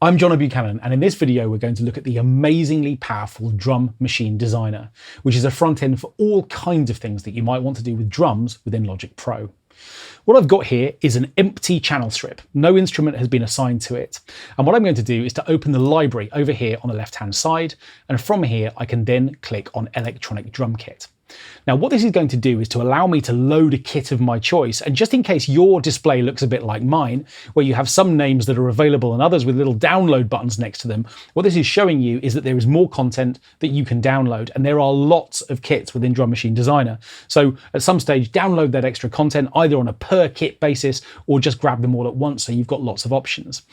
I'm Jono Buchanan, and in this video we're going to look at the amazingly powerful Drum Machine Designer, which is a front end for all kinds of things that you might want to do with drums within Logic Pro. What I've got here is an empty channel strip. No instrument has been assigned to it. And what I'm going to do is to open the library over here on the left-hand side, and from here I can then click on Electronic Drum Kit. Now what this is going to do is to allow me to load a kit of my choice, and just in case your display looks a bit like mine, where you have some names that are available and others with little download buttons next to them, what this is showing you is that there is more content that you can download, and there are lots of kits within Drum Machine Designer. So at some stage download that extra content either on a per kit basis or just grab them all at once, so you've got lots of options.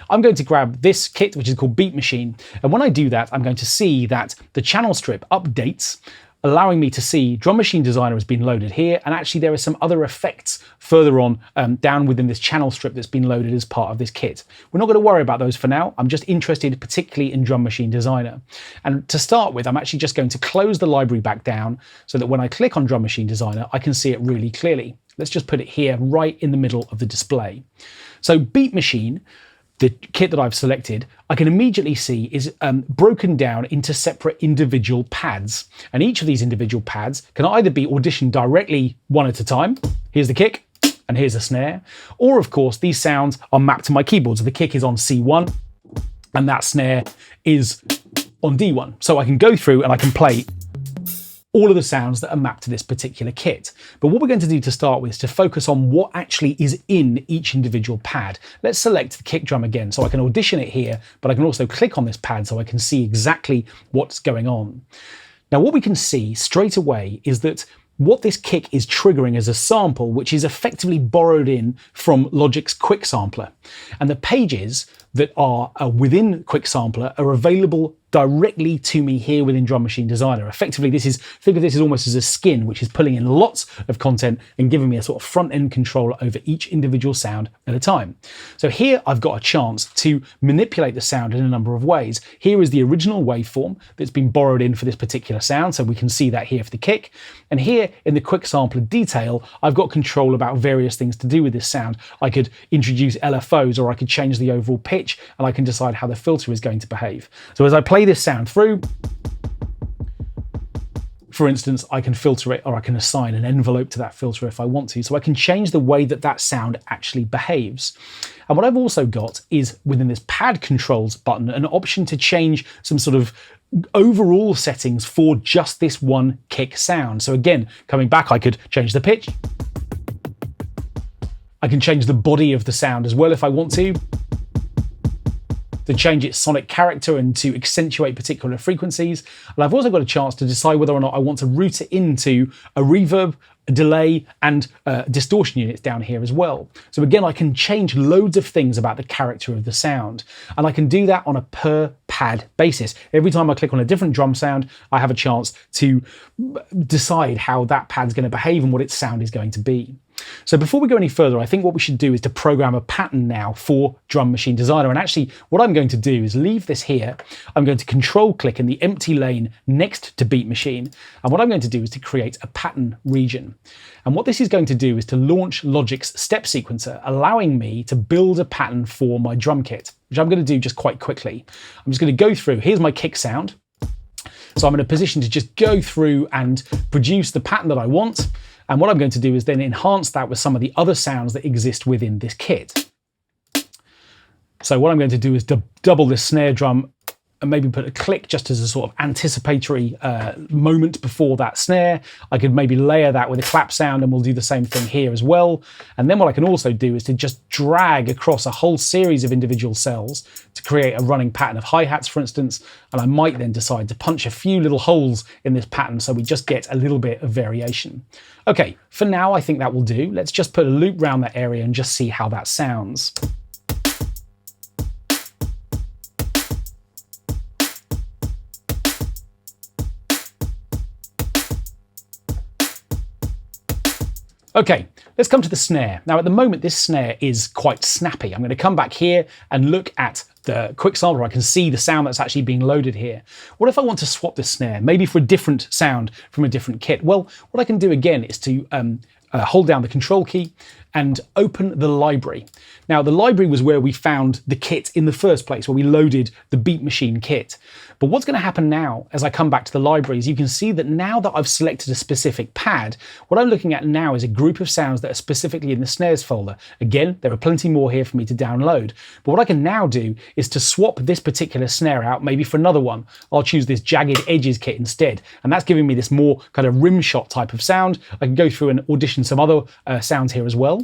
I'm going to grab this kit, which is called Beat Machine, and when I do that I'm going to see that the channel strip updates, allowing me to see Drum Machine Designer has been loaded here, and actually there are some other effects further on down within this channel strip that's been loaded as part of this kit. We're not going to worry about those for now. I'm just interested particularly in Drum Machine Designer. And to start with, I'm actually just going to close the library back down so that when I click on Drum Machine Designer, I can see it really clearly. Let's just put it here right in the middle of the display. So Beat Machine, the kit that I've selected, I can immediately see is broken down into separate individual pads. And each of these individual pads can either be auditioned directly one at a time. Here's the kick and here's the snare. Or of course, these sounds are mapped to my keyboard. So the kick is on C1 and that snare is on D1. So I can go through and I can play all of the sounds that are mapped to this particular kit. But what we're going to do to start with is to focus on what actually is in each individual pad. Let's select the kick drum again, so I can audition it here, but I can also click on this pad so I can see exactly what's going on. Now what we can see straight away is that what this kick is triggering is a sample which is effectively borrowed in from Logic's Quick Sampler. And the pages that are within Quick Sampler are available directly to me here within Drum Machine Designer. Effectively, think of this as almost as a skin, which is pulling in lots of content and giving me a sort of front-end control over each individual sound at a time. So here I've got a chance to manipulate the sound in a number of ways. Here is the original waveform that's been borrowed in for this particular sound, so we can see that here for the kick. And here in the Quick Sampler detail, I've got control about various things to do with this sound. I could introduce LFOs, or I could change the overall pitch, and I can decide how the filter is going to behave. So as I play this sound through, for instance, I can filter it, or I can assign an envelope to that filter if I want to. So I can change the way that that sound actually behaves. And what I've also got is within this pad controls button, an option to change some sort of overall settings for just this one kick sound. So again, coming back, I could change the pitch. I can change the body of the sound as well if I want to change its sonic character and to accentuate particular frequencies. And I've also got a chance to decide whether or not I want to route it into a reverb, a delay, and distortion units down here as well. So again, I can change loads of things about the character of the sound, and I can do that on a per pad basis. Every time I click on a different drum sound, I have a chance to decide how that pad's going to behave and what its sound is going to be. So before we go any further, I think what we should do is to program a pattern now for Drum Machine Designer. And actually what I'm going to do is leave this here. I'm going to control click in the empty lane next to Beat Machine. And what I'm going to do is to create a pattern region. And what this is going to do is to launch Logic's step sequencer, allowing me to build a pattern for my drum kit, which I'm going to do just quite quickly. I'm just going to go through, here's my kick sound. So I'm in a position to just go through and produce the pattern that I want. And what I'm going to do is then enhance that with some of the other sounds that exist within this kit. So what I'm going to do is double this snare drum and maybe put a click just as a sort of anticipatory moment before that snare. I could maybe layer that with a clap sound, and we'll do the same thing here as well. And then what I can also do is to just drag across a whole series of individual cells to create a running pattern of hi-hats, for instance. And I might then decide to punch a few little holes in this pattern so we just get a little bit of variation. Okay, for now I think that will do. Let's just put a loop around that area and just see how that sounds. Okay, let's come to the snare. Now at the moment this snare is quite snappy. I'm going to come back here and look at the quick sampler, I can see the sound that's actually being loaded here. What if I want to swap this snare, maybe for a different sound from a different kit? Well, what I can do again is to hold down the control key and open the library. Now, the library was where we found the kit in the first place, where we loaded the Beat Machine kit. But what's going to happen now as I come back to the library is you can see that now that I've selected a specific pad, what I'm looking at now is a group of sounds that are specifically in the snares folder. Again, there are plenty more here for me to download. But what I can now do is to swap this particular snare out, maybe for another one. I'll choose this Jagged Edges kit instead. And that's giving me this more kind of rim shot type of sound. I can go through and audition some other sounds here as well.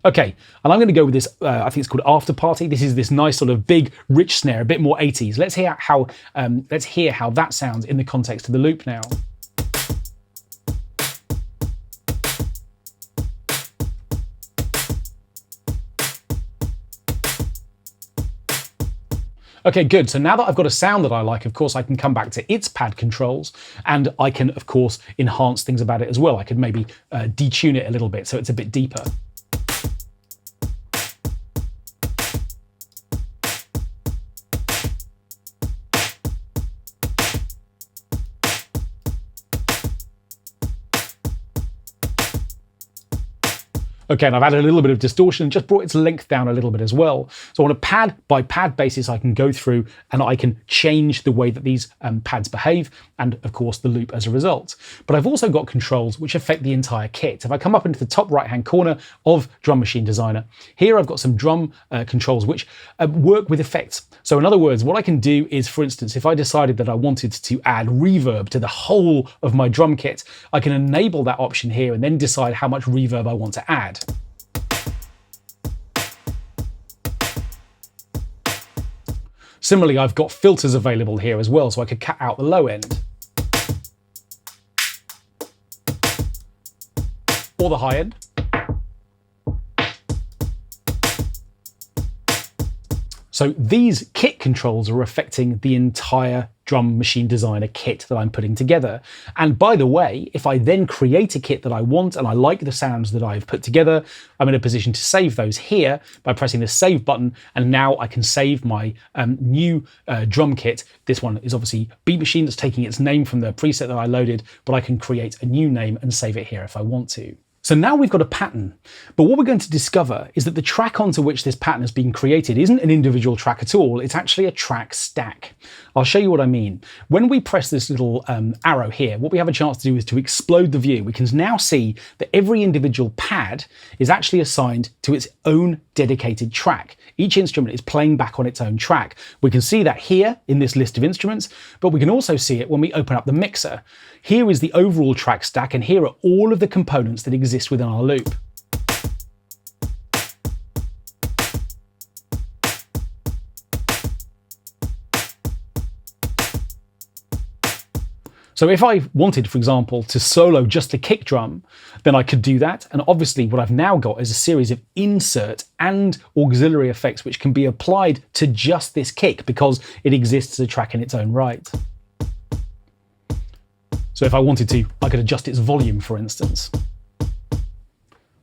Okay, and I'm going to go with this, I think it's called After Party. This is this nice sort of big, rich snare, a bit more 80s. Let's hear how that sounds in the context of the loop now. Okay, good. So now that I've got a sound that I like, of course, I can come back to its pad controls, and I can, of course, enhance things about it as well. I could maybe detune it a little bit so it's a bit deeper. Okay, and I've added a little bit of distortion and just brought its length down a little bit as well. So on a pad by pad basis, I can go through and I can change the way that these pads behave, and of course the loop as a result. But I've also got controls which affect the entire kit. If I come up into the top right-hand corner of Drum Machine Designer, here I've got some drum controls which work with effects. So in other words, what I can do is, for instance, if I decided that I wanted to add reverb to the whole of my drum kit, I can enable that option here and then decide how much reverb I want to add. Similarly, I've got filters available here as well, so I could cut out the low end. Or the high end. So these kit controls are affecting the entire Drum Machine Designer kit that I'm putting together. And by the way, if I then create a kit that I want and I like the sounds that I've put together, I'm in a position to save those here by pressing the save button. And now I can save my new drum kit. This one is obviously Beat Machine, that's taking its name from the preset that I loaded, but I can create a new name and save it here if I want to. So now we've got a pattern, but what we're going to discover is that the track onto which this pattern has been created isn't an individual track at all, it's actually a track stack. I'll show you what I mean. When we press this little arrow here, what we have a chance to do is to explode the view. We can now see that every individual pad is actually assigned to its own dedicated track. Each instrument is playing back on its own track. We can see that here in this list of instruments, but we can also see it when we open up the mixer. Here is the overall track stack, and here are all of the components that exist within our loop. So if I wanted, for example, to solo just the kick drum, then I could do that. And obviously what I've now got is a series of insert and auxiliary effects which can be applied to just this kick because it exists as a track in its own right. So if I wanted to, I could adjust its volume, for instance.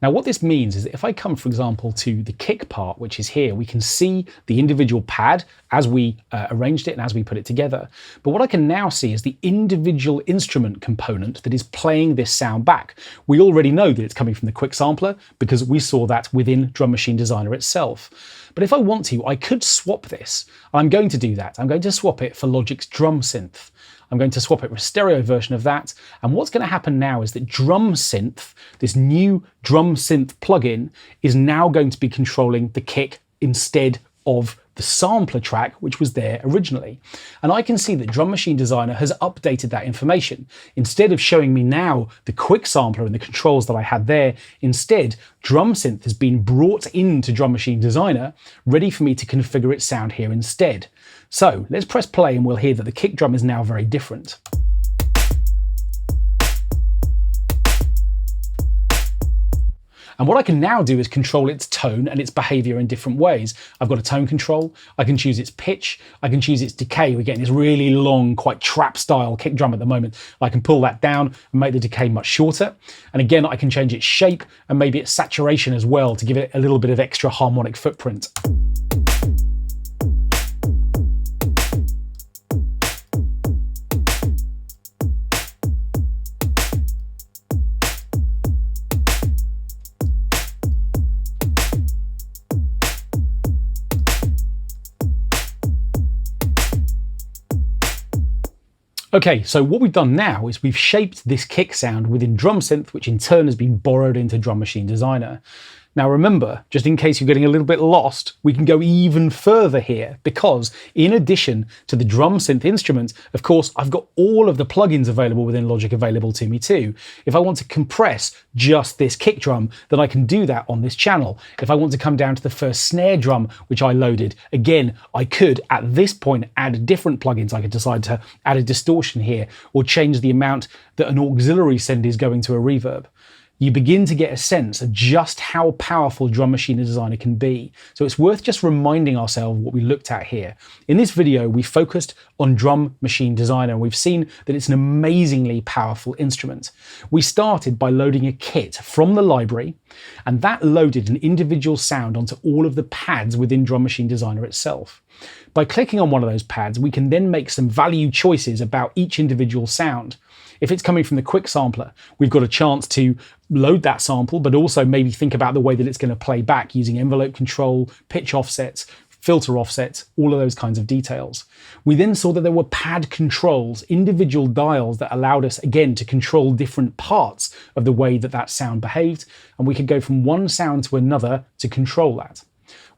Now what this means is that if I come, for example, to the kick part, which is here, we can see the individual pad as we arranged it and as we put it together. But what I can now see is the individual instrument component that is playing this sound back. We already know that it's coming from the quick sampler because we saw that within Drum Machine Designer itself. But if I want to, I could swap this. I'm going to do that. I'm going to swap it for Logic's drum synth. I'm going to swap it for a stereo version of that. And what's going to happen now is that Drum Synth, this new Drum Synth plugin, is now going to be controlling the kick instead of the sampler track, which was there originally. And I can see that Drum Machine Designer has updated that information. Instead of showing me now the quick sampler and the controls that I had there, instead, Drum Synth has been brought into Drum Machine Designer, ready for me to configure its sound here instead. So let's press play and we'll hear that the kick drum is now very different. And what I can now do is control its tone and its behavior in different ways. I've got a tone control, I can choose its pitch, I can choose its decay. We're getting this really long, quite trap style kick drum at the moment. I can pull that down and make the decay much shorter. And again, I can change its shape and maybe its saturation as well to give it a little bit of extra harmonic footprint. Okay, so what we've done now is we've shaped this kick sound within Drum Synth, which in turn has been borrowed into Drum Machine Designer. Now remember, just in case you're getting a little bit lost, we can go even further here because in addition to the Drum Synth instrument, of course, I've got all of the plugins available within Logic available to me too. If I want to compress just this kick drum, then I can do that on this channel. If I want to come down to the first snare drum, which I loaded, again, I could at this point add different plugins. I could decide to add a distortion here or change the amount that an auxiliary send is going to a reverb. You begin to get a sense of just how powerful Drum Machine Designer can be. So it's worth just reminding ourselves what we looked at here. In this video, we focused on Drum Machine Designer, and we've seen that it's an amazingly powerful instrument. We started by loading a kit from the library, and that loaded an individual sound onto all of the pads within Drum Machine Designer itself. By clicking on one of those pads, we can then make some value choices about each individual sound. If it's coming from the quick sampler, we've got a chance to load that sample, but also maybe think about the way that it's going to play back using envelope control, pitch offsets, filter offsets, all of those kinds of details. We then saw that there were pad controls, individual dials that allowed us, again, to control different parts of the way that that sound behaved, and we could go from one sound to another to control that.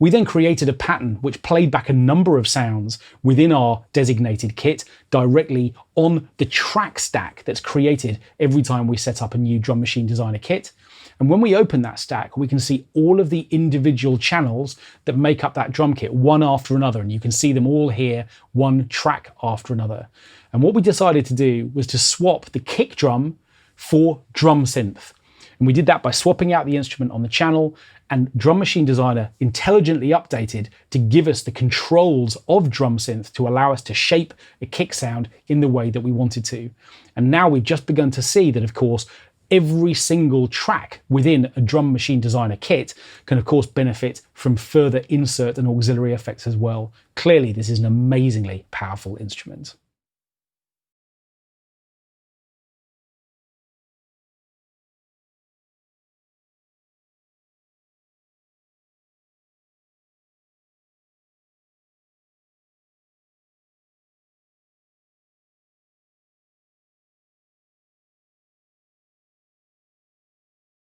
We then created a pattern which played back a number of sounds within our designated kit directly on the track stack that's created every time we set up a new Drum Machine Designer kit. And when we open that stack, we can see all of the individual channels that make up that drum kit, one after another. And you can see them all here, one track after another. And what we decided to do was to swap the kick drum for Drum Synth. And we did that by swapping out the instrument on the channel, and Drum Machine Designer intelligently updated to give us the controls of Drum Synth to allow us to shape a kick sound in the way that we wanted to. And now we've just begun to see that, of course, every single track within a Drum Machine Designer kit can, of course, benefit from further insert and auxiliary effects as well. Clearly, this is an amazingly powerful instrument.